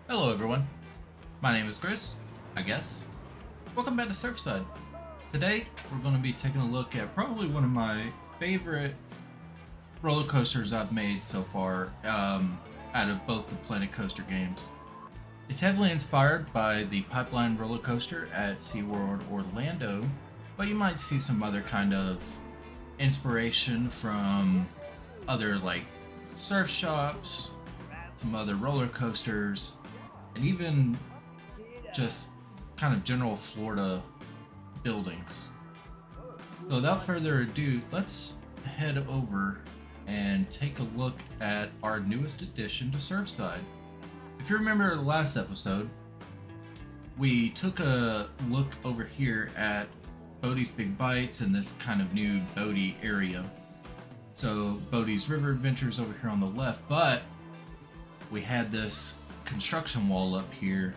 Hello everyone, my name is Chris, I guess. Welcome back to Surfside. Today we're going to be taking a look at probably one of my favorite roller coasters I've made so far out of both the Planet Coaster games. It's heavily inspired by the Pipeline roller coaster at SeaWorld Orlando, but you might see some other kind of inspiration from other like surf shops, some other roller coasters, and even just kind of general Florida buildings. So without further ado, let's head over and take a look at our newest addition to Surfside. If you remember the last episode, we took a look over here at Bodie's Big Bites and this kind of new Bodie area. So Bodie's River Adventures over here on the left, but we had this construction wall up here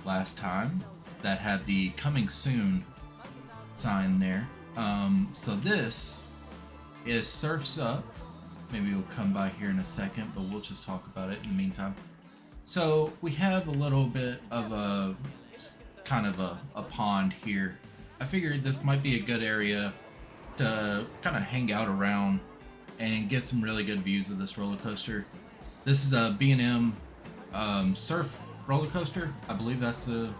last time that had the coming soon sign there. So this is Surf's Up. Maybe we'll come by here in a second, but we'll just talk about it in the meantime. So we have a little bit of a kind of a pond here. I figured this might be a good area to kind of hang out around and get some really good views of this roller coaster. This is a B&M surf roller coaster. I believe that's the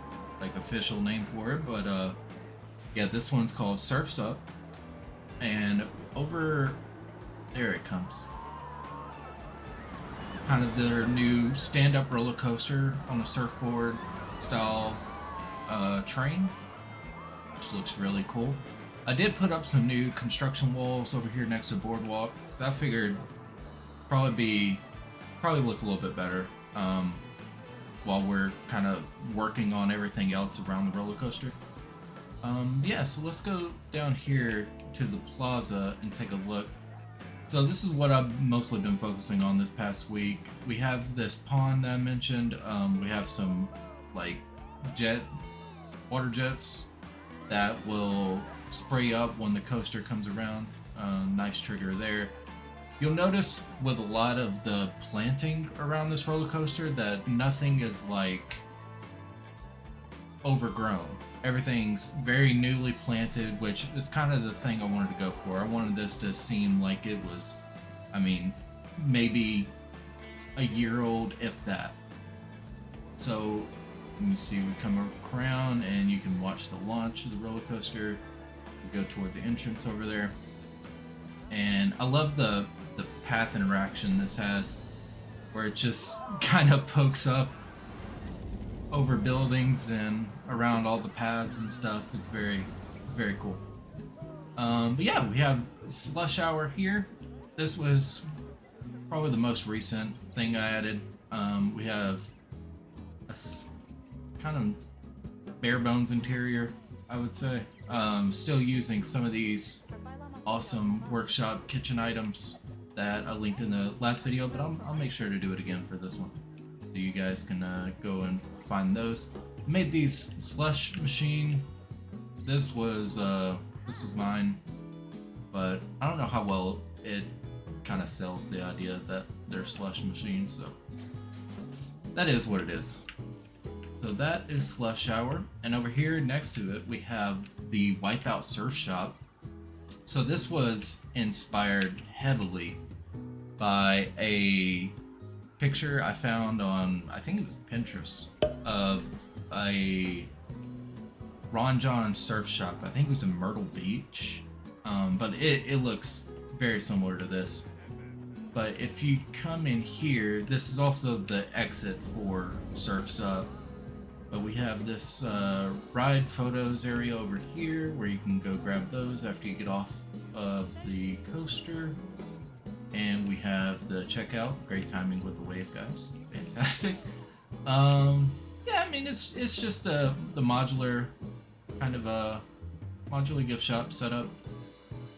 official name for it, but yeah, this one's called Surf's Up, and over there it comes. It's kind of their new stand-up roller coaster on a surfboard style train, which looks really cool. I did put up some new construction walls over here next to the boardwalk. I figured probably look a little bit better while we're kind of working on everything else around the roller coaster. Yeah, so let's go down here to the plaza and take a look. So this is what I've mostly been focusing on this past week. We have this pond that I mentioned. We have some like water jets that will spray up when the coaster comes around. Nice trigger there. You'll notice with a lot of the planting around this roller coaster that nothing is like overgrown. Everything's very newly planted, which is kind of the thing I wanted to go for. I wanted this to seem like it was, maybe a year old, if that. So, you see we come around and you can watch the launch of the roller coaster. We go toward the entrance over there. And I love the path interaction this has, where it just kind of pokes up over buildings and around all the paths and stuff. It's very cool. But yeah, we have Slush Hour here. This was probably the most recent thing I added. We have a kind of bare bones interior, I would say. Still using some of these awesome workshop kitchen items that I linked in the last video, but I'll make sure to do it again for this one, so you guys can go and find those. Made these slush machine. This was mine, but I don't know how well it kind of sells the idea that they're slush machines. So that is what it is. So that is Slush Hour, and over here next to it we have the Wipeout Surf Shop. So this was inspired heavily by a picture I found on, I think it was Pinterest, of a Ron John surf shop. I think it was in Myrtle Beach, but it looks very similar to this. But if you come in here, this is also the exit for Surf's Up. But we have this ride photos area over here where you can go grab those after you get off of the coaster. And we have the checkout. Great timing with the wave, guys. Fantastic. Yeah, it's just the modular kind of a modular gift shop setup.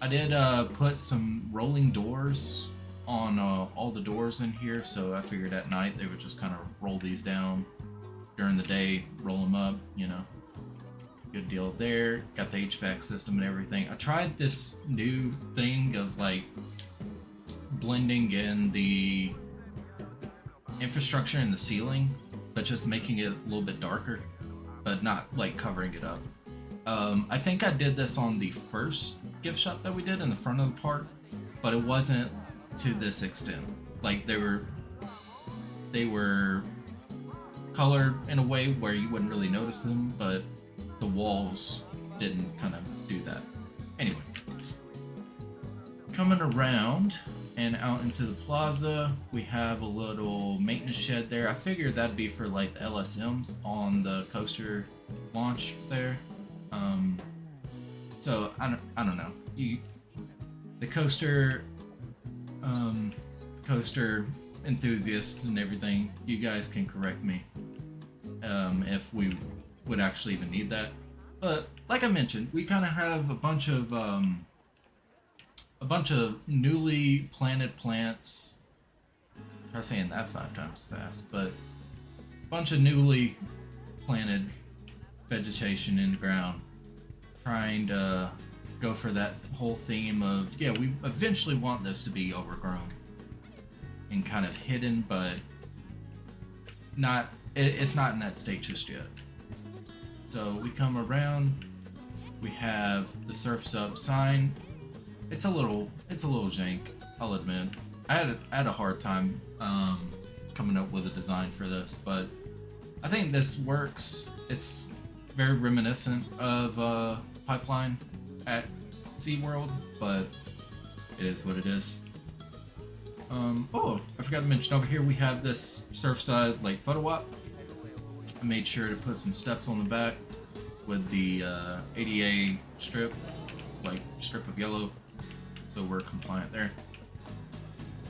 I did put some rolling doors on all the doors in here, so I figured at night they would just kind of roll these down. During the day, roll them up, good deal there. Got the HVAC system and everything. I tried this new thing of like blending in the infrastructure in the ceiling but just making it a little bit darker, but not like covering it up. I think I did this on the first gift shop that we did in the front of the park, but it wasn't to this extent. Like they were colored in a way where you wouldn't really notice them, but the walls didn't kind of do that. Anyway, coming around and out into the plaza, we have a little maintenance shed there. I figured that'd be for like the LSMs on the coaster launch there. So I don't know. The coaster enthusiast and everything, you guys can correct me if we would actually even need that. But like I mentioned, we kind of have a bunch of newly planted plants. Try saying that 5 times fast, but a bunch of newly planted vegetation in the ground, trying to go for that whole theme of, yeah, we eventually want this to be overgrown and kind of hidden, but it's not in that state just yet. So we come around, we have the Surf's Up sign. It's a little jank, I'll admit. I had a hard time coming up with a design for this, but I think this works. It's very reminiscent of Pipeline at SeaWorld, but it is what it is. Oh, I forgot to mention, over here we have this Surfside like photo op. I made sure to put some steps on the back with the ADA strip of yellow, so we're compliant there.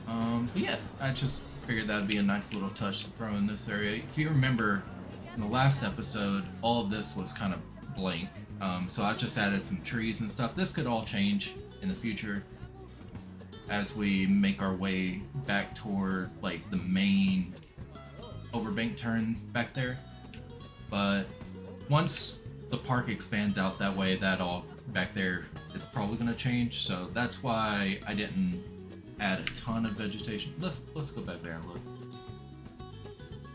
But yeah, I just figured that'd be a nice little touch to throw in this area. If you remember, in the last episode, all of this was kind of blank, so I just added some trees and stuff. This could all change in the future as we make our way back toward like the main overbank turn back there. But once the park expands out that way, that all back there is probably going to change, so that's why I didn't add a ton of vegetation. Let's go back there and look.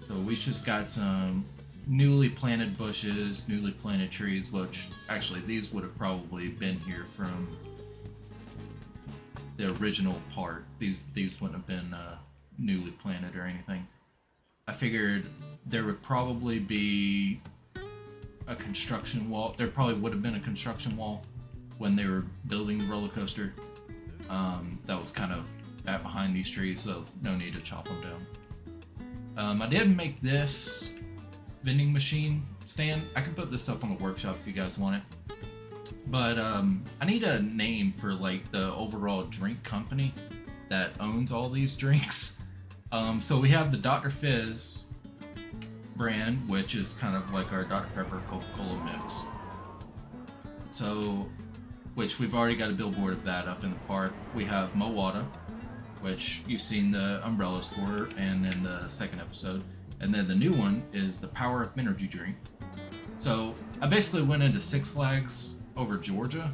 So we just got some newly planted bushes, newly planted trees, which actually these would have probably been here from the original park. These wouldn't have been newly planted or anything. I figured there would probably be a construction wall. There probably would have been a construction wall when they were building the roller coaster. That was kind of back behind these trees, so no need to chop them down. I did make this vending machine stand. I can put this up on the workshop if you guys want it. But I need a name for like the overall drink company that owns all these drinks. So we have the Dr. Fizz brand, which is kind of like our Dr. Pepper Coca-Cola mix. So, which we've already got a billboard of that up in the park. We have Mowata, which you've seen the umbrellas for, and in the second episode. And then the new one is the Power Up Energy Drink. So I basically went into Six Flags over Georgia,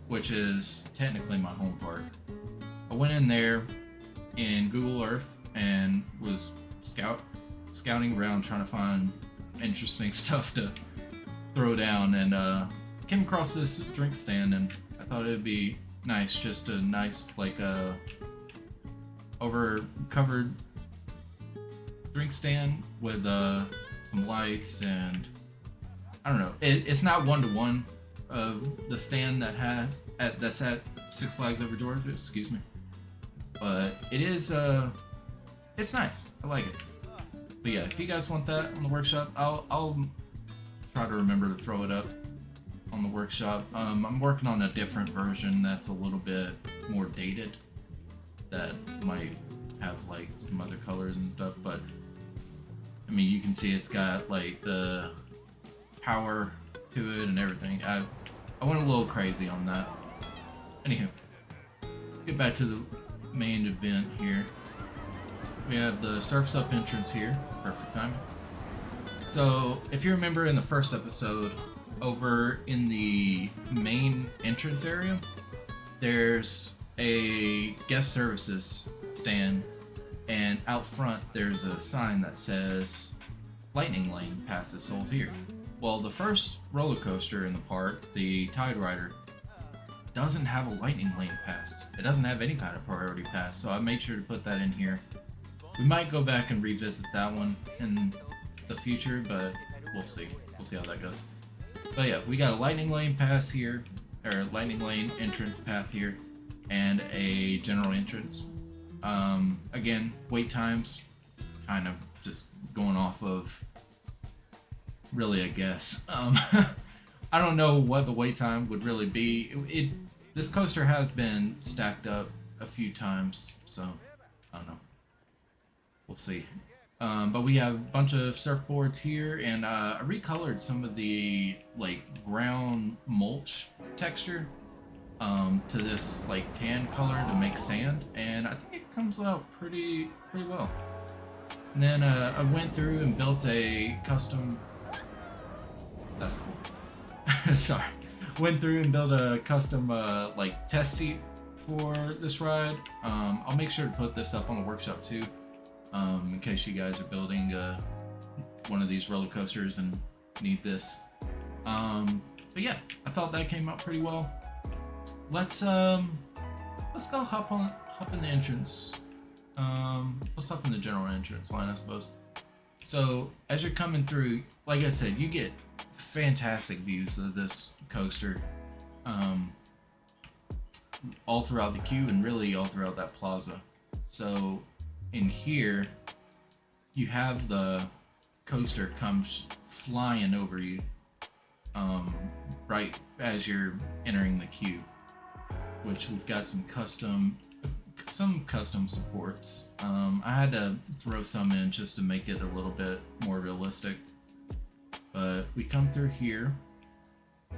which is technically my home park. I went in there in Google Earth and was scouting around trying to find interesting stuff to throw down, and came across this drink stand, and I thought it'd be nice, just a nice like over covered drink stand with some lights, and I don't know. It's not one-to-one of the stand that's at Six Flags over Georgia. Excuse me, but it is it's nice. I like it. But yeah, if you guys want that on the workshop, I'll try to remember to throw it up on the workshop. I'm working on a different version that's a little bit more dated, that might have like some other colors and stuff, but I mean, you can see it's got like the power to it and everything. I went a little crazy on that. Anywho, get back to the main event here. We have the Surf's Up entrance here. Perfect time. So, if you remember in the first episode, over in the main entrance area, there's a guest services stand, and out front there's a sign that says lightning lane passes sold here. Well, the first roller coaster in the park, the Tide Rider, doesn't have a lightning lane pass. It doesn't have any kind of priority pass, so I made sure to put that in here. We might go back and revisit that one in the future, but we'll see. We'll see how that goes. So yeah, we got a lightning lane pass here, or lightning lane entrance path here, and a general entrance. Again, wait times, kind of just going off of, really, I guess. I don't know what the wait time would really be. This coaster has been stacked up a few times, so I don't know. We'll see. But we have a bunch of surfboards here, and I recolored some of the like ground mulch texture to this like tan color to make sand, and I think it comes out pretty well. And then I went through and built a custom. That's cool. Sorry. Went through and built a custom like test seat for this ride. I'll make sure to put this up on the workshop too, in case you guys are building one of these roller coasters and need this. But yeah, I thought that came out pretty well. Let's go hop in the entrance. Let's hop in the general entrance line, I suppose. So as you're coming through, like I said, you get fantastic views of this coaster all throughout the queue and really all throughout that plaza. So in here, you have the coaster comes flying over you right as you're entering the queue, which we've got some custom supports. I had to throw some in just to make it a little bit more realistic. But we come through here,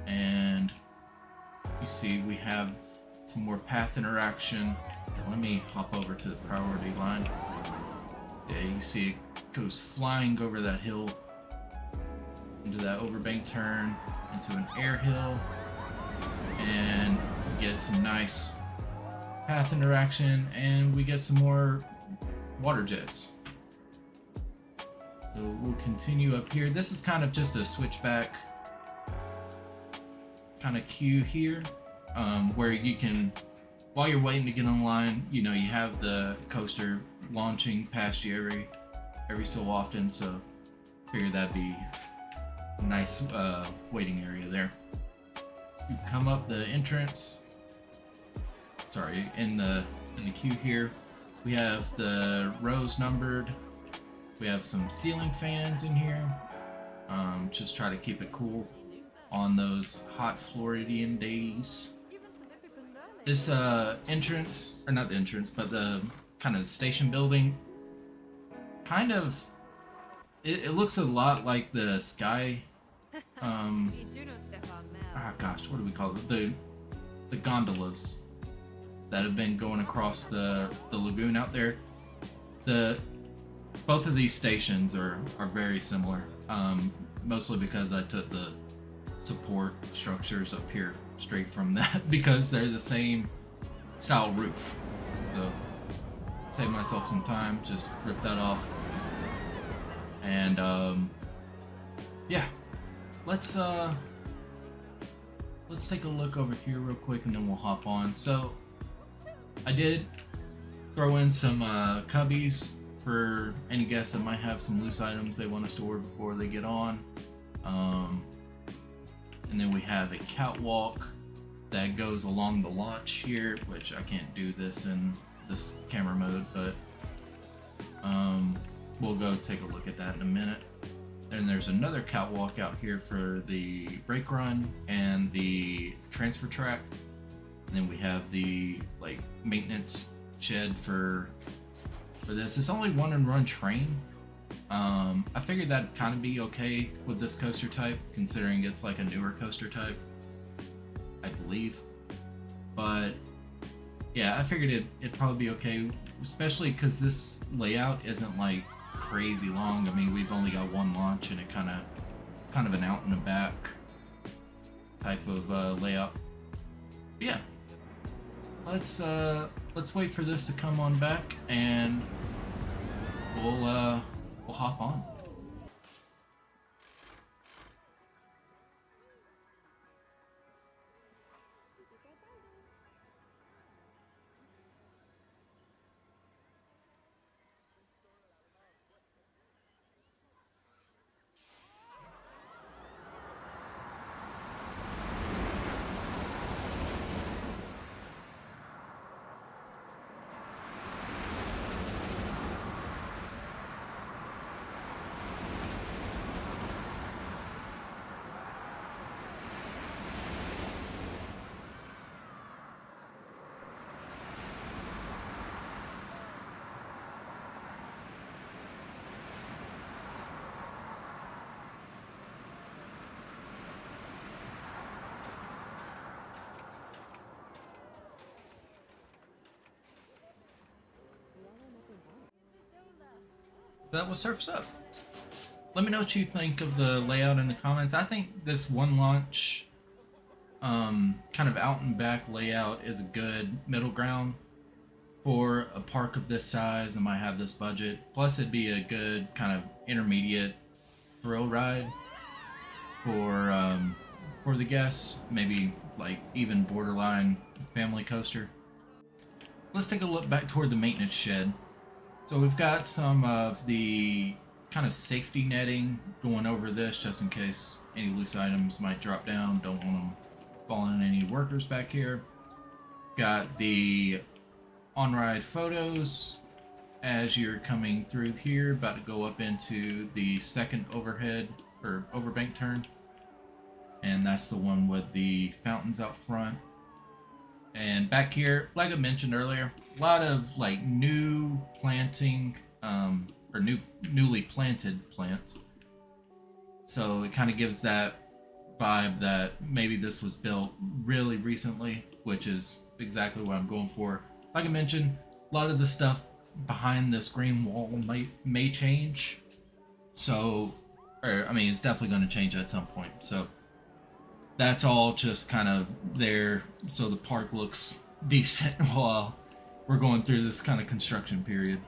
and you see we have some more path interaction. Let me hop over to the priority line. Yeah, you see it goes flying over that hill into that overbank turn, into an air hill, and we get some nice path interaction, and we get some more water jets. So we'll continue up here. This is kind of just a switchback kind of queue here, where you can, while you're waiting to get online, you know, you have the coaster launching past you every so often. So figure that'd be a nice waiting area there. You come up the entrance. Sorry, in the queue here, we have the rows numbered. We have some ceiling fans in here. Just try to keep it cool on those hot Floridian days. This entrance, or not the entrance, but the kind of station building, kind of, it looks a lot like the sky. Gosh, what do we call it? The gondolas that have been going across the lagoon out there. Both of these stations are very similar, mostly because I took the support structures up here straight from that because they're the same style roof. So save myself some time, just rip that off. And yeah, let's take a look over here real quick and then we'll hop on. So I did throw in some cubbies for any guests that might have some loose items they want to store before they get on. And then we have a catwalk that goes along the launch here, which I can't do this in this camera mode, but we'll go take a look at that in a minute. Then there's another catwalk out here for the brake run and the transfer track. And then we have the like maintenance shed for this. It's only one and run train. I figured that'd kind of be okay with this coaster type, considering it's like a newer coaster type, I believe. But yeah, I figured it'd probably be okay, especially because this layout isn't like crazy long. I mean, we've only got one launch, and it's kind of an out in the back type of layout. But yeah, let's wait for this to come on back, and we'll hop on. that was Surf's Up. Let me know what you think of the layout in the comments. I think this one launch kind of out and back layout is a good middle ground for a park of this size and might have this budget. Plus, it'd be a good kind of intermediate thrill ride for the guests. Maybe like even borderline family coaster. Let's take a look back toward the maintenance shed. So we've got some of the kind of safety netting going over this just in case any loose items might drop down. Don't want them falling on any workers back here. Got the on-ride photos as you're coming through here, about to go up into the second overhead or overbank turn. And that's the one with the fountains out front. And back here, like I mentioned earlier, a lot of like new planting, or newly planted plants. So it kind of gives that vibe that maybe this was built really recently, which is exactly what I'm going for. Like I mentioned, a lot of the stuff behind this green wall may change. So, or I mean, it's definitely going to change at some point. So that's all just kind of there so the park looks decent while we're going through this kind of construction period.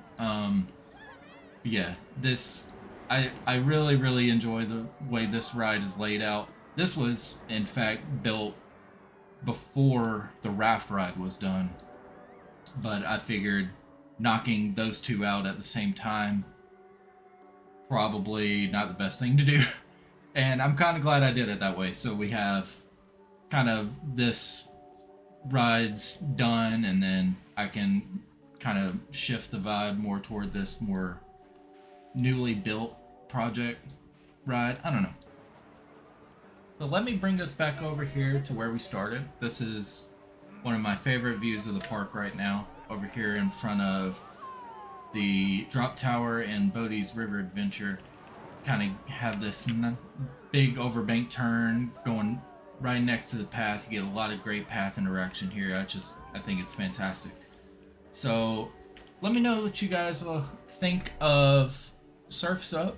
Yeah, this I really enjoy the way this ride is laid out. This was in fact built before the raft ride was done, but I figured knocking those two out at the same time probably not the best thing to do. And I'm kind of glad I did it that way. So we have kind of this ride's done, and then I can kind of shift the vibe more toward this more newly built project ride. I don't know. So let me bring us back over here to where we started. This is one of my favorite views of the park right now. Over here in front of the drop tower and Bodie's River Adventure. Kind of have this big overbank turn going right next to the path. You get a lot of great path interaction here. I think it's fantastic. So let me know what you guys think of Surf's Up.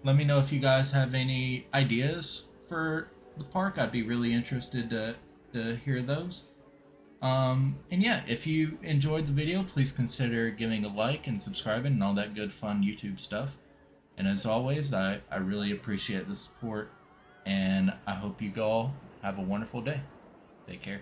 Let me know if you guys have any ideas for the park. I'd be really interested to hear those. And yeah, if you enjoyed the video, please consider giving a like and subscribing and all that good fun YouTube stuff. And as always, I really appreciate the support, and I hope you all have a wonderful day. Take care.